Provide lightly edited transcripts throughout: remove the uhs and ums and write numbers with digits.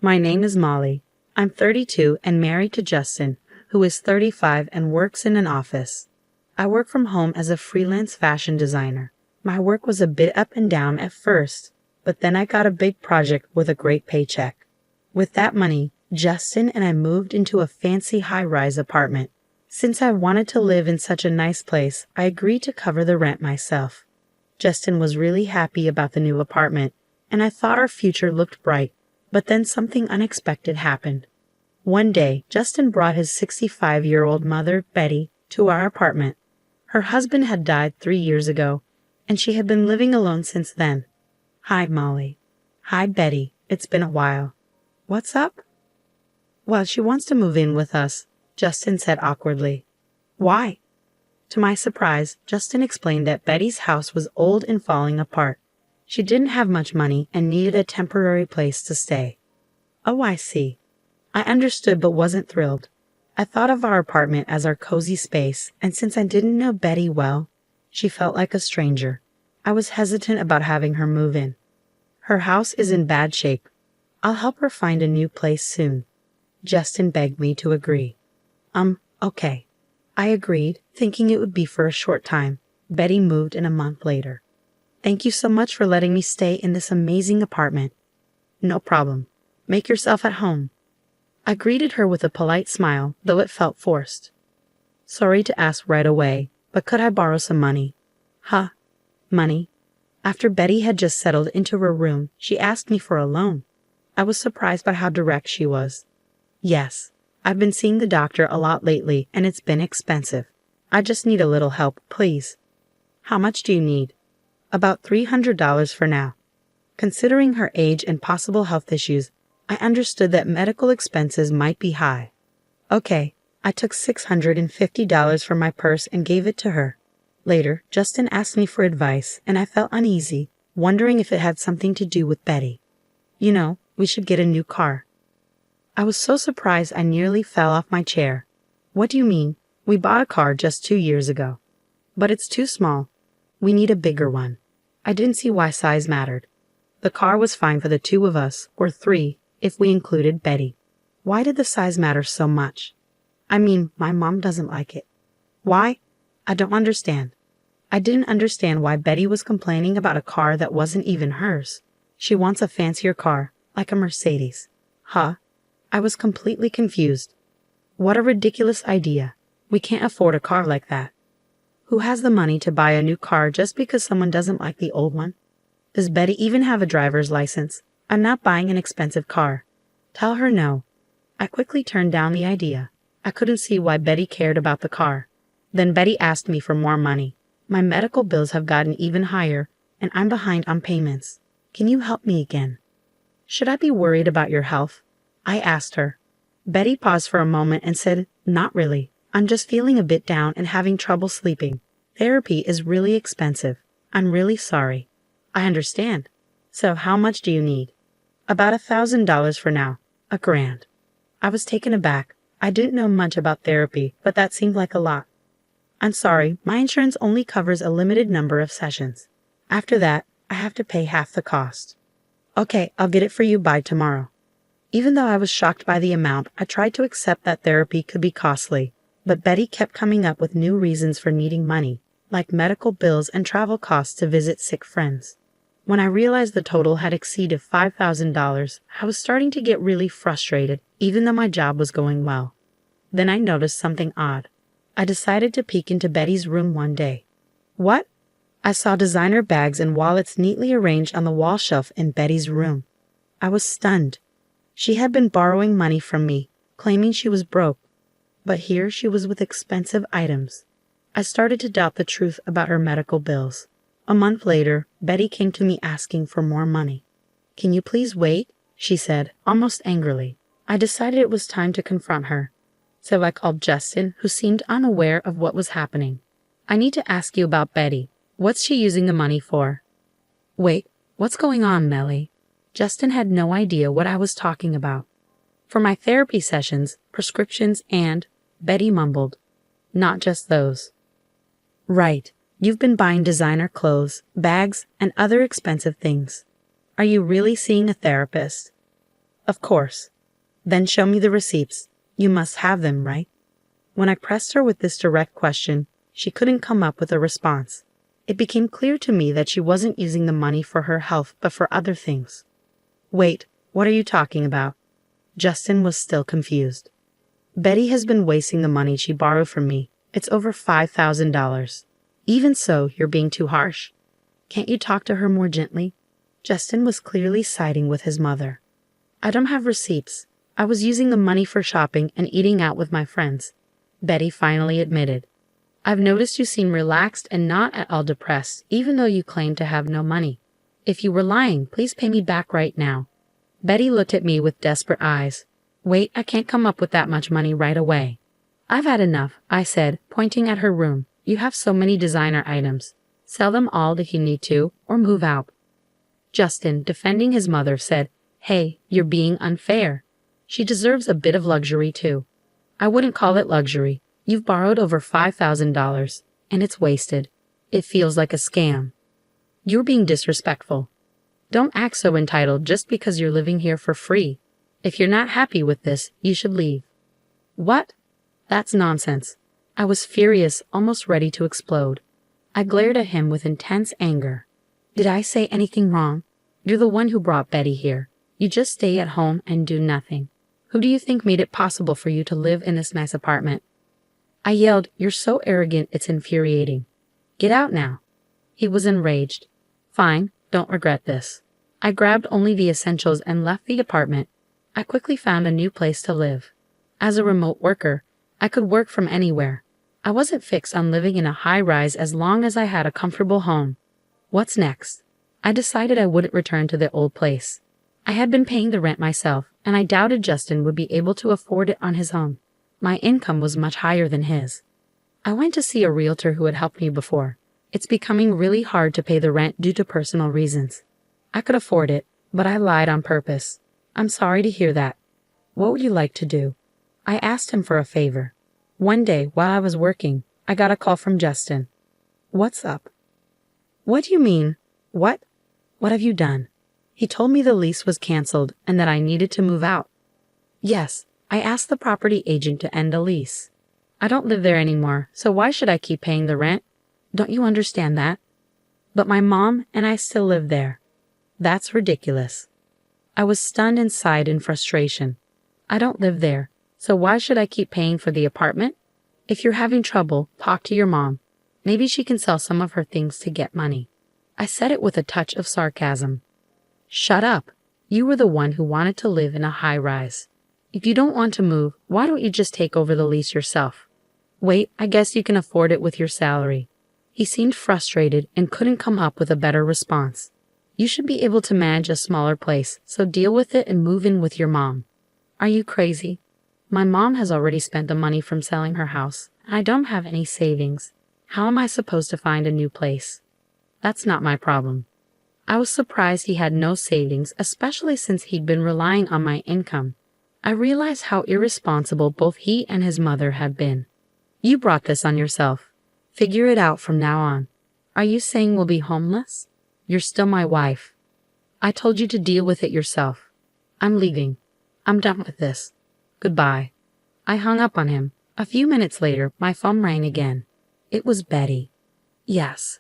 My name is Molly. I'm 32 and married to Justin, who is 35 and works in an office. I work from home as a freelance fashion designer. My work was a bit up and down at first, but then I got a big project with a great paycheck. With that money, Justin and I moved into a fancy high-rise apartment. Since I wanted to live in such a nice place, I agreed to cover the rent myself. Justin was really happy about the new apartment, and I thought our future looked bright. But then something unexpected happened. One day, Justin brought his 65-year-old mother, Betty, to our apartment. Her husband had died 3 years ago, and she had been living alone since then. Hi, Molly. Hi, Betty. It's been a while. What's up? Well, she wants to move in with us, Justin said awkwardly. Why? To my surprise, Justin explained that Betty's house was old and falling apart. She didn't have much money and needed a temporary place to stay. Oh, I see. I understood but wasn't thrilled. I thought of our apartment as our cozy space, and since I didn't know Betty well, she felt like a stranger. I was hesitant about having her move in. Her house is in bad shape. I'll help her find a new place soon. Justin begged me to agree. Okay. I agreed, thinking it would be for a short time. Betty moved in a month later. Thank you so much for letting me stay in this amazing apartment. No problem. Make yourself at home. I greeted her with a polite smile, though it felt forced. Sorry to ask right away, but could I borrow some money? Huh? Money? After Betty had just settled into her room, she asked me for a loan. I was surprised by how direct she was. Yes, I've been seeing the doctor a lot lately, and it's been expensive. I just need a little help, please. How much do you need? About $300 for now. Considering her age and possible health issues, I understood that medical expenses might be high. Okay, I took $650 from my purse and gave it to her. Later, Justin asked me for advice, and I felt uneasy, wondering if it had something to do with Betty. You know, we should get a new car. I was so surprised I nearly fell off my chair. What do you mean? We bought a car just 2 years ago. But it's too small. We need a bigger one. I didn't see why size mattered. The car was fine for the 2 of us, or 3, if we included Betty. Why did the size matter so much? I mean, my mom doesn't like it. Why? I don't understand. I didn't understand why Betty was complaining about a car that wasn't even hers. She wants a fancier car, like a Mercedes. Huh? I was completely confused. What a ridiculous idea. We can't afford a car like that. Who has the money to buy a new car just because someone doesn't like the old one? Does Betty even have a driver's license? I'm not buying an expensive car. Tell her no. I quickly turned down the idea. I couldn't see why Betty cared about the car. Then Betty asked me for more money. My medical bills have gotten even higher, and I'm behind on payments. Can you help me again? Should I be worried about your health? I asked her. Betty paused for a moment and said, Not really. I'm just feeling a bit down and having trouble sleeping. Therapy is really expensive. I'm really sorry. I understand. So how much do you need? About $1,000 for now. $1,000. I was taken aback. I didn't know much about therapy, but that seemed like a lot. I'm sorry, my insurance only covers a limited number of sessions. After that, I have to pay half the cost. Okay, I'll get it for you by tomorrow. Even though I was shocked by the amount, I tried to accept that therapy could be costly, but Betty kept coming up with new reasons for needing money, like medical bills and travel costs to visit sick friends. When I realized the total had exceeded $5,000, I was starting to get really frustrated, even though my job was going well. Then I noticed something odd. I decided to peek into Betty's room one day. What? I saw designer bags and wallets neatly arranged on the wall shelf in Betty's room. I was stunned. She had been borrowing money from me, claiming she was broke. But here she was with expensive items. I started to doubt the truth about her medical bills. A month later, Betty came to me asking for more money. Can you please wait? She said, almost angrily. I decided it was time to confront her. So I called Justin, who seemed unaware of what was happening. I need to ask you about Betty. What's she using the money for? Wait, what's going on, Melly? Justin had no idea what I was talking about. For my therapy sessions, prescriptions, and, Betty mumbled, not just those. Right, you've been buying designer clothes, bags, and other expensive things. Are you really seeing a therapist? Of course. Then show me the receipts. You must have them, right? When I pressed her with this direct question, she couldn't come up with a response. It became clear to me that she wasn't using the money for her health but for other things. Wait, what are you talking about? Justin was still confused. Betty has been wasting the money she borrowed from me. It's over $5,000. Even so, you're being too harsh. Can't you talk to her more gently? Justin was clearly siding with his mother. I don't have receipts. I was using the money for shopping and eating out with my friends, Betty finally admitted. I've noticed you seem relaxed and not at all depressed, even though you claim to have no money. If you were lying, please pay me back right now. Betty looked at me with desperate eyes. Wait, I can't come up with that much money right away. I've had enough, I said, pointing at her room. You have so many designer items. Sell them all if you need to, or move out. Justin, defending his mother, said, Hey, you're being unfair. She deserves a bit of luxury too. I wouldn't call it luxury. You've borrowed over $5,000, and it's wasted. It feels like a scam. You're being disrespectful. Don't act so entitled just because you're living here for free. If you're not happy with this, you should leave. What? That's nonsense. I was furious, almost ready to explode. I glared at him with intense anger. Did I say anything wrong? You're the one who brought Betty here. You just stay at home and do nothing. Who do you think made it possible for you to live in this nice apartment? I yelled, You're so arrogant, it's infuriating. Get out now. He was enraged. Fine, don't regret this. I grabbed only the essentials and left the apartment. I quickly found a new place to live. As a remote worker, I could work from anywhere. I wasn't fixed on living in a high-rise as long as I had a comfortable home. What's next? I decided I wouldn't return to the old place. I had been paying the rent myself, and I doubted Justin would be able to afford it on his own. My income was much higher than his. I went to see a realtor who had helped me before. It's becoming really hard to pay the rent due to personal reasons. I could afford it, but I lied on purpose. I'm sorry to hear that. What would you like to do? I asked him for a favor. One day, while I was working, I got a call from Justin. What's up? What do you mean? What? What have you done? He told me the lease was canceled and that I needed to move out. Yes, I asked the property agent to end the lease. I don't live there anymore, so why should I keep paying the rent? Don't you understand that? But my mom and I still live there. That's ridiculous. I was stunned and sighed in frustration. I don't live there, so why should I keep paying for the apartment? If you're having trouble, talk to your mom. Maybe she can sell some of her things to get money. I said it with a touch of sarcasm. Shut up. You were the one who wanted to live in a high-rise. If you don't want to move, why don't you just take over the lease yourself? Wait, I guess you can afford it with your salary. He seemed frustrated and couldn't come up with a better response. You should be able to manage a smaller place, so deal with it and move in with your mom. Are you crazy? My mom has already spent the money from selling her house, and I don't have any savings. How am I supposed to find a new place? That's not my problem. I was surprised he had no savings, especially since he'd been relying on my income. I realized how irresponsible both he and his mother had been. You brought this on yourself. Figure it out from now on. Are you saying we'll be homeless? You're still my wife. I told you to deal with it yourself. I'm leaving. I'm done with this. Goodbye. I hung up on him. A few minutes later, my phone rang again. It was Betty. Yes.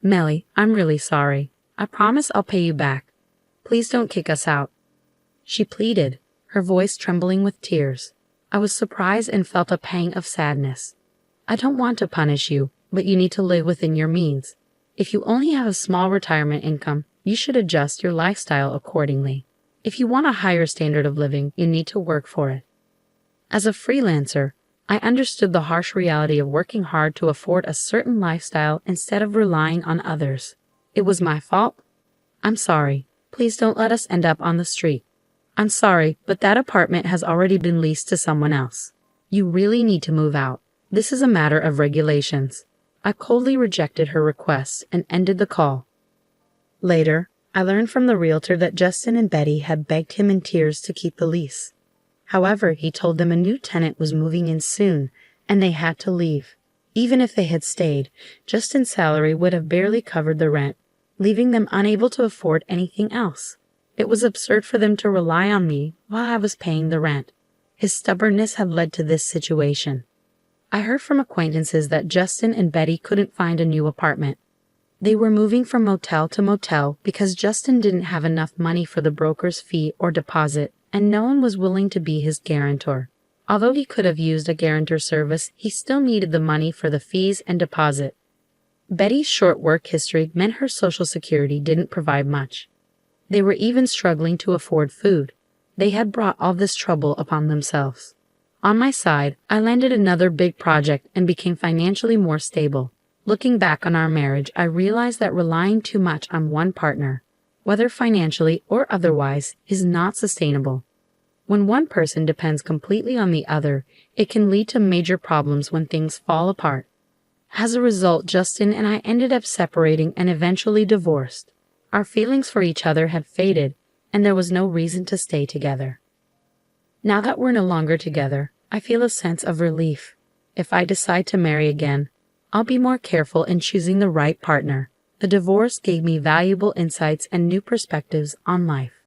Melly, I'm really sorry. I promise I'll pay you back. Please don't kick us out. She pleaded, her voice trembling with tears. I was surprised and felt a pang of sadness. I don't want to punish you, but you need to live within your means. If you only have a small retirement income, you should adjust your lifestyle accordingly. If you want a higher standard of living, you need to work for it. As a freelancer, I understood the harsh reality of working hard to afford a certain lifestyle instead of relying on others. It was my fault. I'm sorry. Please don't let us end up on the street. I'm sorry, but that apartment has already been leased to someone else. You really need to move out. This is a matter of regulations. I coldly rejected her request and ended the call. Later, I learned from the realtor that Justin and Betty had begged him in tears to keep the lease. However, he told them a new tenant was moving in soon, and they had to leave. Even if they had stayed, Justin's salary would have barely covered the rent, leaving them unable to afford anything else. It was absurd for them to rely on me while I was paying the rent. His stubbornness had led to this situation. I heard from acquaintances that Justin and Betty couldn't find a new apartment. They were moving from motel to motel because Justin didn't have enough money for the broker's fee or deposit, and no one was willing to be his guarantor. Although he could have used a guarantor service, he still needed the money for the fees and deposit. Betty's short work history meant her Social Security didn't provide much. They were even struggling to afford food. They had brought all this trouble upon themselves. On my side, I landed another big project and became financially more stable. Looking back on our marriage, I realized that relying too much on one partner, whether financially or otherwise, is not sustainable. When one person depends completely on the other, it can lead to major problems when things fall apart. As a result, Justin and I ended up separating and eventually divorced. Our feelings for each other had faded, and there was no reason to stay together. Now that we're no longer together, I feel a sense of relief. If I decide to marry again, I'll be more careful in choosing the right partner. The divorce gave me valuable insights and new perspectives on life.